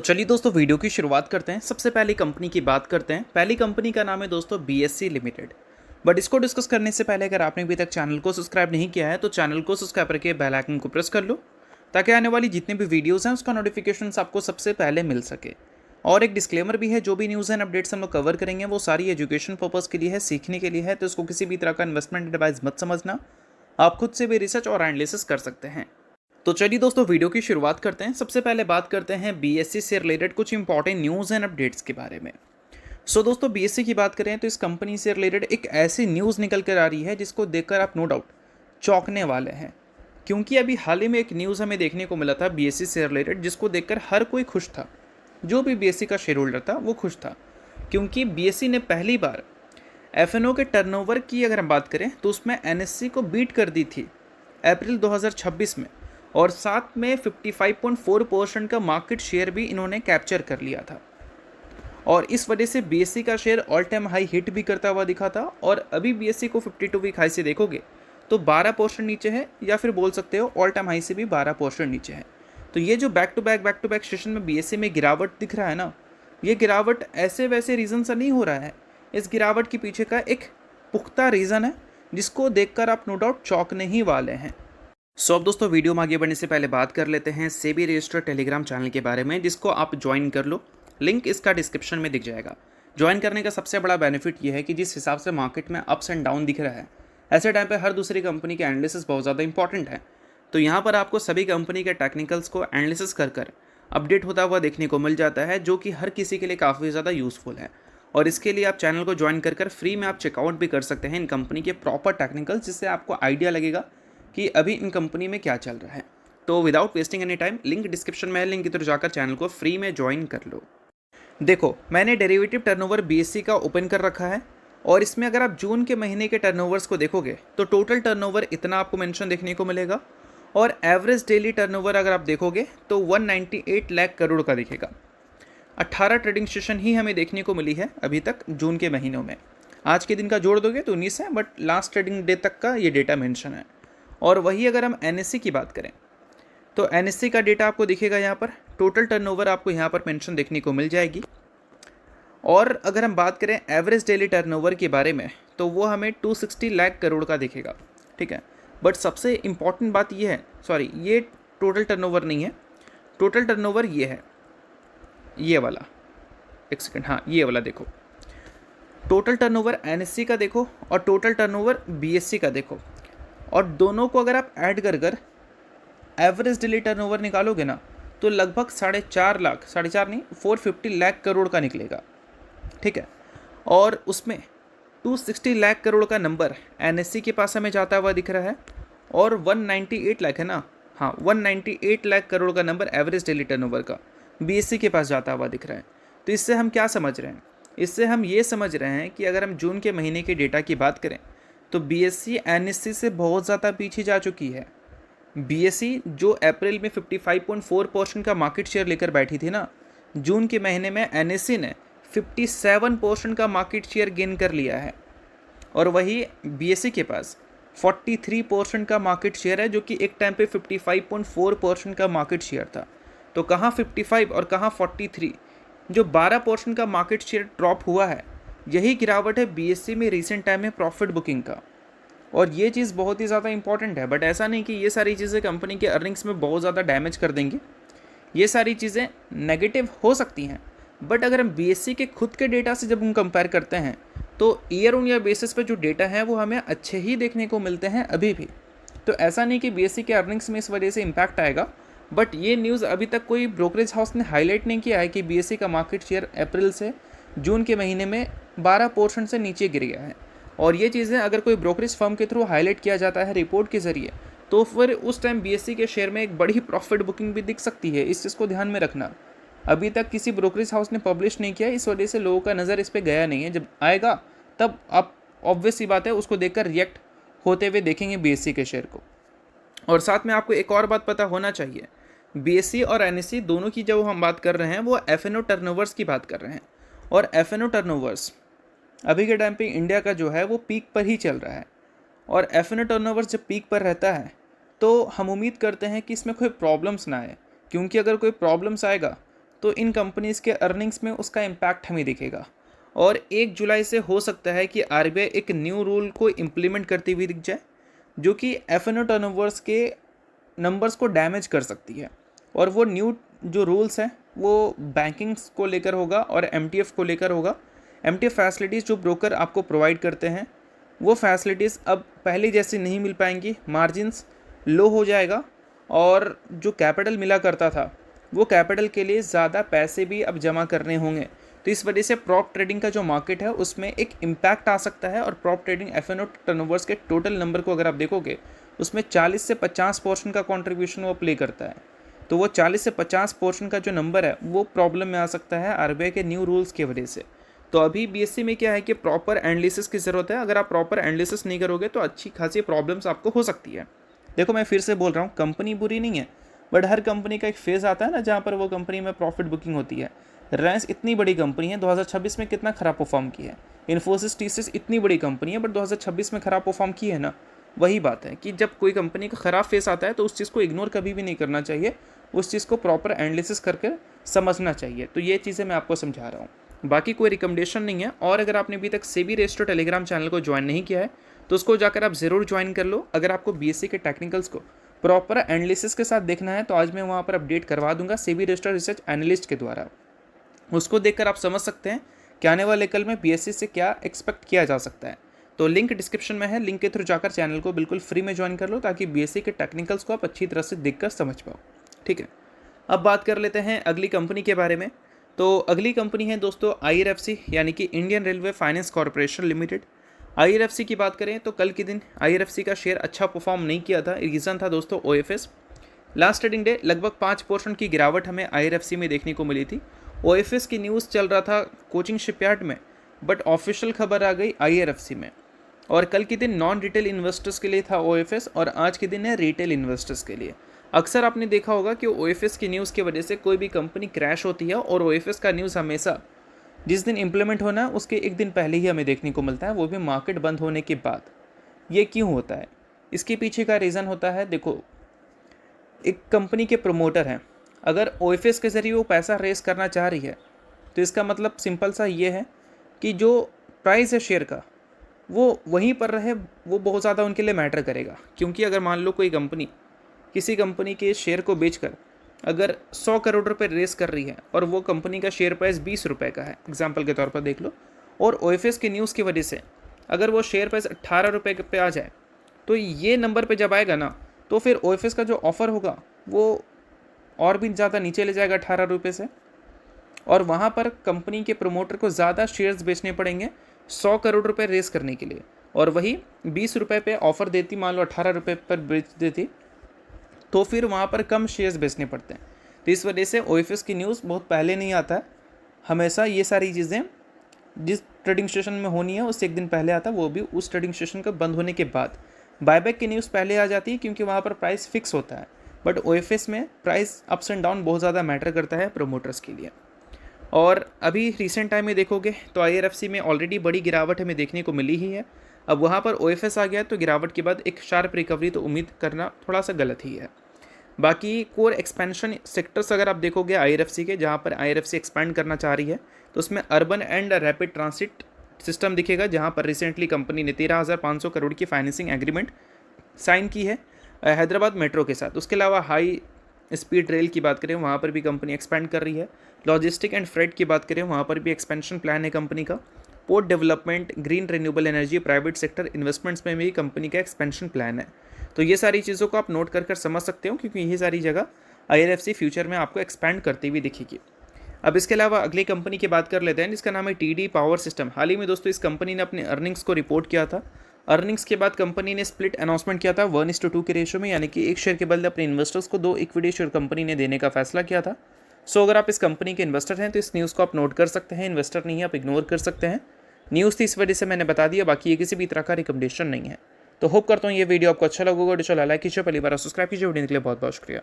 तो चलिए दोस्तों वीडियो की शुरुआत करते हैं। सबसे पहली कंपनी की बात करते हैं। पहली कंपनी का नाम है दोस्तों बीएससी लिमिटेड। बट इसको डिस्कस करने से पहले अगर आपने अभी तक चैनल को सब्सक्राइब नहीं किया है तो चैनल को सब्सक्राइब करके बेल आइकन को प्रेस कर लो ताकि आने वाली जितनी भी वीडियोस हैं उसका नोटिफिकेशन आपको सबसे पहले मिल सके। और एक डिस्क्लेमर भी है, जो भी न्यूज़ एंड अपडेट्स हम लोग कवर करेंगे वो सारी एजुकेशन पर्पज़ के लिए है, सीखने के लिए है, तो इसको किसी भी तरह का इन्वेस्टमेंट एडवाइस मत समझना। आप खुद से भी रिसर्च और एनालिसिस कर सकते हैं। तो चलिए दोस्तों वीडियो की शुरुआत करते हैं। सबसे पहले बात करते हैं बीएससी से रिलेटेड कुछ इंपॉर्टेंट न्यूज़ एंड अपडेट्स के बारे में। दोस्तों बीएससी की बात करें तो इस कंपनी से रिलेटेड एक ऐसी न्यूज़ निकल कर आ रही है जिसको देखकर आप नो डाउट चौंकने वाले हैं, क्योंकि अभी हाल ही में एक न्यूज़ हमें देखने को मिला था बीएससी से रिलेटेड जिसको देखकर हर कोई खुश था। जो भी बीएससी का शेयर होल्डर था वो खुश था, क्योंकि बीएससी ने पहली बार एफएनओ के टर्नओवर की अगर हम बात करें तो उसमें एनएससी को बीट कर दी थी अप्रैल 2026 में, और साथ में 55.4% का मार्केट शेयर भी इन्होंने कैप्चर कर लिया था। और इस वजह से बीएससी का share all time high hit भी करता हुआ दिखा था। और अभी बीएससी को 52 वीक हाई से देखोगे तो 12% नीचे है, या फिर बोल सकते हो ऑल टाइम हाई से भी 12% नीचे है। तो ये जो बैक टू बैक सेशन में बीएससी में गिरावट दिख रहा है ना, ये गिरावट ऐसे वैसे रीज़न से नहीं हो रहा है। इस गिरावट के पीछे का एक पुख्ता रीज़न है जिसको देखकर आप नो डाउट चौंकने ही वाले हैं। अब दोस्तों वीडियो में आगे बढ़ने से पहले बात कर लेते हैं सेबी रजिस्टर्ड टेलीग्राम चैनल के बारे में, जिसको आप ज्वाइन कर लो। लिंक इसका डिस्क्रिप्शन में दिख जाएगा। ज्वाइन करने का सबसे बड़ा बेनिफिट ये है कि जिस हिसाब से मार्केट में अप्स एंड डाउन दिख रहा है, ऐसे टाइम पे हर दूसरी कंपनी के एनालिसिस बहुत ज़्यादा इंपॉर्टेंट है। तो यहाँ पर आपको सभी कंपनी के टेक्निकल्स को एनालिसिस कर अपडेट होता हुआ देखने को मिल जाता है, जो कि हर किसी के लिए काफ़ी ज़्यादा यूज़फुल है। और इसके लिए आप चैनल को ज्वाइन कर फ्री में आप चेकआउट भी कर सकते हैं इन कंपनी के प्रॉपर टेक्निकल्स, जिससे आपको आइडिया लगेगा कि अभी इन कंपनी में क्या चल रहा है। तो without wasting any time link description में है, लिंक की तरफ जाकर चैनल को फ्री में ज्वाइन कर लो। देखो मैंने डेरिवेटिव टर्नओवर बीएससी का ओपन कर रखा है, और इसमें अगर आप जून के महीने के टर्नओवर्स को देखोगे तो टोटल टर्नओवर इतना आपको मेंशन देखने को मिलेगा, और एवरेज डेली टर्नओवर अगर आप देखोगे तो 198 लाख करोड़ का दिखेगा। 18 ट्रेडिंग सेशन ही हमें देखने को मिली है अभी तक जून के महीनों में। आज के दिन का जोड़ दोगे तो 19 है, बट लास्ट ट्रेडिंग डे तक का ये डेटा मेंशन है। और वही अगर हम एनएससी की बात करें तो एनएससी का डेटा आपको दिखेगा यहाँ पर। टोटल टर्नओवर आपको यहाँ पर मेंशन देखने को मिल जाएगी। और अगर हम बात करें एवरेज डेली टर्नओवर के बारे में तो वो हमें 260 लाख करोड़ का दिखेगा, ठीक है। बट सबसे इम्पॉर्टेंट बात ये है, सॉरी ये टोटल टर्नओवर नहीं है, टोटल टर्नओवर ये है, ये वाला, एक सेकंड, हाँ ये वाला देखो। टोटल टर्नओवर एनएससी का देखो और टोटल टर्नओवर बीएससी का देखो, और दोनों को अगर आप ऐड कर एवरेज डेली टर्नओवर निकालोगे ना तो लगभग 4.5 लाख, 4.5 नहीं 450 लाख करोड़ का निकलेगा, ठीक है। और उसमें 260 लाख करोड़ का नंबर एनएससी के पास हमें जाता हुआ दिख रहा है, और 198 लाख है ना, हाँ 198 लाख करोड़ का नंबर एवरेज डेली टर्नओवर का बीएससी के पास जाता हुआ दिख रहा है। तो इससे हम क्या समझ रहे हैं? इससे हम ये समझ रहे हैं कि अगर हम जून के महीने के डेटा की बात करें तो बीएससी एनएससी से बहुत ज़्यादा पीछे जा चुकी है। बीएससी जो अप्रैल में 55.4% का मार्केट शेयर लेकर बैठी थी ना, जून के महीने में एनएससी ने 57% का मार्केट शेयर गेन कर लिया है। और वही बीएससी के पास 43% का मार्केट शेयर है, जो कि एक टाइम पे 55.4% का मार्केट शेयर था। तो कहाँ 55 और कहाँ 43, जो 12% का मार्केट शेयर ड्रॉप हुआ है, यही गिरावट है बीएससी में रिसेंट टाइम में प्रॉफिट बुकिंग का। और ये चीज़ बहुत ही ज़्यादा इंपॉर्टेंट है। बट ऐसा नहीं कि ये सारी चीज़ें कंपनी के अर्निंग्स में बहुत ज़्यादा डैमेज कर देंगी। ये सारी चीज़ें नेगेटिव हो सकती हैं, बट अगर हम बीएससी के खुद के डेटा से जब हम कंपेयर करते हैं तो ईयर ऑन ईयर बेसिस पे जो डेटा है वो हमें अच्छे ही देखने को मिलते हैं अभी भी। तो ऐसा नहीं कि बीएससी के अर्निंग्स में इस वजह से इम्पैक्ट आएगा। बट ये न्यूज़ अभी तक कोई ब्रोकरेज हाउस ने हाईलाइट नहीं किया है कि बीएससी का मार्केट शेयर अप्रैल से जून के महीने में 12% से नीचे गिर गया है। और ये चीज़ें अगर कोई ब्रोकरेज फर्म के थ्रू हाईलाइट किया जाता है रिपोर्ट के ज़रिए, तो फिर उस टाइम बीएससी के शेयर में एक बड़ी प्रॉफिट बुकिंग भी दिख सकती है। इस चीज़ को ध्यान में रखना। अभी तक किसी ब्रोकरेज हाउस ने पब्लिश नहीं किया, इस वजह से लोगों का नज़र इस पर गया नहीं है। जब आएगा तब आप ऑब्वियस सी बात है उसको देखकर रिएक्ट होते हुए देखेंगे बीएससी के शेयर को। और साथ में आपको एक और बात पता होना चाहिए, बीएससी और एनएससी दोनों की जब हम बात कर रहे हैं वो एफएनओ टर्नओवर्स की बात कर रहे हैं। और एफएनओ टर्नओवर्स अभी के टाइम पे इंडिया का जो है वो पीक पर ही चल रहा है। और एफएनओ टर्नओवर्स जब पीक पर रहता है तो हम उम्मीद करते हैं कि इसमें कोई प्रॉब्लम्स ना आए, क्योंकि अगर कोई प्रॉब्लम्स आएगा तो इन कंपनीज़ के अर्निंग्स में उसका इम्पैक्ट हमें दिखेगा। और 1 जुलाई से हो सकता है कि आरबीआई एक न्यू रूल को इम्प्लीमेंट करती हुई दिख जाए, जो कि एफ.एन.ओ टर्नओवर्स के नंबर्स को डैमेज कर सकती है। और वो न्यू जो रूल्स हैं वो बैंकिंग्स को लेकर होगा और एमटीएफ को लेकर होगा। एमटीएफ फैसिलिटीज़ जो ब्रोकर आपको प्रोवाइड करते हैं वो फैसिलिटीज़ अब पहले जैसी नहीं मिल पाएंगी, मार्जिन्स लो हो जाएगा और जो कैपिटल मिला करता था वो कैपिटल के लिए ज़्यादा पैसे भी अब जमा करने होंगे। तो इस वजह से प्रॉप ट्रेडिंग का जो मार्केट है उसमें एक इम्पैक्ट आ सकता है। और प्रॉप ट्रेडिंग एफ.एन.ओ टर्नओवर्स के टोटल नंबर को अगर आप देखोगे उसमें 40 से 50% का कॉन्ट्रीब्यूशन वो प्ले करता है। तो वो 40 से 50% का जो नंबर है वो प्रॉब्लम में आ सकता है आरबीआई के न्यू रूल्स की वजह से। तो अभी बीएससी में क्या है कि प्रॉपर एनालिसिस की ज़रूरत है। अगर आप प्रॉपर एनालिसिस नहीं करोगे तो अच्छी खासी प्रॉब्लम्स आपको हो सकती है। देखो मैं फिर से बोल रहा हूँ, कंपनी बुरी नहीं है, बट हर कंपनी का एक फेज़ आता है ना जहाँ पर वो कंपनी में प्रॉफिट बुकिंग होती है। रिलायंस इतनी बड़ी कंपनी है, 2026 में कितना खराब परफॉर्म की है। इन्फोसिस टीसीएस इतनी बड़ी कंपनी है बट 2026 में खराब परफॉर्म की है ना। वही बात है कि जब कोई कंपनी का ख़राब फेस आता है तो उस चीज़ को इग्नोर कभी भी नहीं करना चाहिए, उस चीज़ को प्रॉपर एनालिसिस करके समझना चाहिए। तो ये चीज़ें मैं आपको समझा रहा हूँ, बाकी कोई रिकमेंडेशन नहीं है। और अगर आपने अभी तक सेबी रजिस्टर्ड टेलीग्राम चैनल को ज्वाइन नहीं किया है तो उसको जाकर आप ज़रूर ज्वाइन कर लो। अगर आपको बीएससी के टेक्निकल्स को प्रॉपर एनालिसिस के साथ देखना है तो आज मैं वहाँ पर अपडेट करवा दूंगा सेबी रजिस्टर्ड रिसर्च एनालिस्ट के द्वारा। उसको देखकर आप समझ सकते हैं कि आने वाले कल में बीएससी से क्या एक्सपेक्ट किया जा सकता है। तो लिंक डिस्क्रिप्शन में है, लिंक के थ्रू जाकर चैनल को बिल्कुल फ्री में ज्वाइन कर लो ताकि बीएससी के टेक्निकल्स को आप अच्छी तरह से देखकर समझ पाओ। ठीक है, अब बात कर लेते हैं अगली कंपनी के बारे में। तो अगली कंपनी है दोस्तों आईआरएफसी यानी कि Indian railway finance corporation limited. IRFC की बात करें तो कल के दिन आईआरएफसी का शेयर अच्छा परफॉर्म नहीं किया था। रीज़न था दोस्तों ओएफएस। लास्ट ट्रेडिंग डे लगभग 5% की गिरावट हमें आईआरएफसी में देखने को मिली थी। ओएफएस की न्यूज़ चल रहा था कोचिंग शिपयार्ड में, बट ऑफिशियल खबर आ गई आईआरएफसी में। और कल के दिन नॉन रिटेल इन्वेस्टर्स के लिए था ओएफएस और आज के दिन है रिटेल इन्वेस्टर्स के लिए। अक्सर आपने देखा होगा कि ओएफएस की न्यूज़ की वजह से कोई भी कंपनी क्रैश होती है और ओएफएस का न्यूज़ हमेशा जिस दिन इम्प्लीमेंट होना है उसके एक दिन पहले ही हमें देखने को मिलता है, वो भी मार्केट बंद होने के बाद। ये क्यों होता है? इसके पीछे का रीज़न होता है, देखो एक कंपनी के प्रमोटर हैं, अगर ओएफएस के ज़रिए वो पैसा रेस करना चाह रही है तो इसका मतलब सिंपल सा ये है कि जो प्राइस है शेयर का वो वहीं पर रहे, वो बहुत ज़्यादा उनके लिए मैटर करेगा। क्योंकि अगर मान लो कोई कंपनी किसी कंपनी के शेयर को बेचकर अगर 100 करोड़ रुपए रेस कर रही है और वो कंपनी का शेयर प्राइस 20 रुपये का है, एग्जाम्पल के तौर पर देख लो, और ओएफएस की न्यूज़ की वजह से अगर वो शेयर प्राइस 18 रुपये पे आ जाए तो ये नंबर पे जब आएगा ना तो फिर ओएफएस का जो ऑफ़र होगा वो और भी ज़्यादा नीचे ले जाएगा 18 रुपये से, और वहाँ पर कंपनी के प्रमोटर को ज़्यादा शेयर्स बेचने पड़ेंगे 100 करोड़ रुपए रेस करने के लिए। और वही 20 रुपये पे ऑफ़र देती, मान लो 18 रुपये पर बेच देती, तो फिर वहाँ पर कम शेयर्स बेचने पड़ते हैं। तो इस वजह से ओएफएस की न्यूज़ बहुत पहले नहीं आता है, हमेशा ये सारी चीज़ें जिस ट्रेडिंग सेशन में होनी है उससे एक दिन पहले आता है, वो भी उस ट्रेडिंग सेशन का बंद होने के बाद। बायबैक की न्यूज़ पहले आ जाती है क्योंकि वहाँ पर प्राइस फिक्स होता है, बट ओएफएस में प्राइस अप्स एंड डाउन बहुत ज़्यादा मैटर करता है प्रमोटर्स के लिए। और अभी रिसेंट टाइम में देखोगे तो आईआरएफसी में ऑलरेडी बड़ी गिरावट हमें देखने को मिली ही है। अब वहाँ पर ओएफएस आ गया तो गिरावट के बाद एक शार्प रिकवरी तो उम्मीद करना थोड़ा सा गलत ही है। बाकी कोर एक्सपेंशन सेक्टर्स अगर आप देखोगे आईआरएफसी के, जहाँ पर आईआरएफसी एक्सपैंड करना चाह रही है, तो उसमें urban and rapid transit system दिखेगा, जहाँ पर रिसेंटली कंपनी ने 13,500 करोड़ की फाइनेंसिंग एग्रीमेंट साइन की है हैदराबाद मेट्रो के साथ। उसके अलावा हाई स्पीड रेल की बात करें वहाँ पर भी कंपनी एक्सपेंड कर रही है। लॉजिस्टिक एंड फ्रेट की बात करें वहाँ पर भी एक्सपेंशन प्लान है कंपनी का। Port development, green renewable energy, private sector investments में भी कंपनी का एक्सपेंशन प्लान है। तो ये सारी चीज़ों को आप नोट कर समझ सकते हो क्योंकि यही सारी जगह आईआरएफसी फ्यूचर में आपको एक्सपैंड करती हुई दिखेगी। अब इसके अलावा अगली कंपनी की बात कर लेते हैं जिसका नाम है टीडी पावर सिस्टम। हाल ही में दोस्तों इस कंपनी ने अपने अर्निंग्स को रिपोर्ट किया था। अर्निंग्स के बाद कंपनी ने स्प्लिट अनाउंसमेंट किया था 1:2 के रेशियो में, यानी कि एक शेयर के बदले अपने इन्वेस्टर्स को 2 इक्विटी शेयर कंपनी ने देने का फैसला किया था। सो अगर आप इस कंपनी के इन्वेस्टर हैं तो इस न्यूज़ को आप नोट कर सकते हैं, इन्वेस्टर नहीं है आप इग्नोर कर सकते हैं। न्यूज़ थी इस वजह से मैंने बता दिया, बाकी ये किसी भी तरह का रिकमेंडेशन नहीं है। तो होप करता हूँ ये वीडियो आपको अच्छा लगेगा। लाइक कीजिए, पहली बार सब्सक्राइब कीजिए। वीडियो के लिए बहुत बहुत शुक्रिया।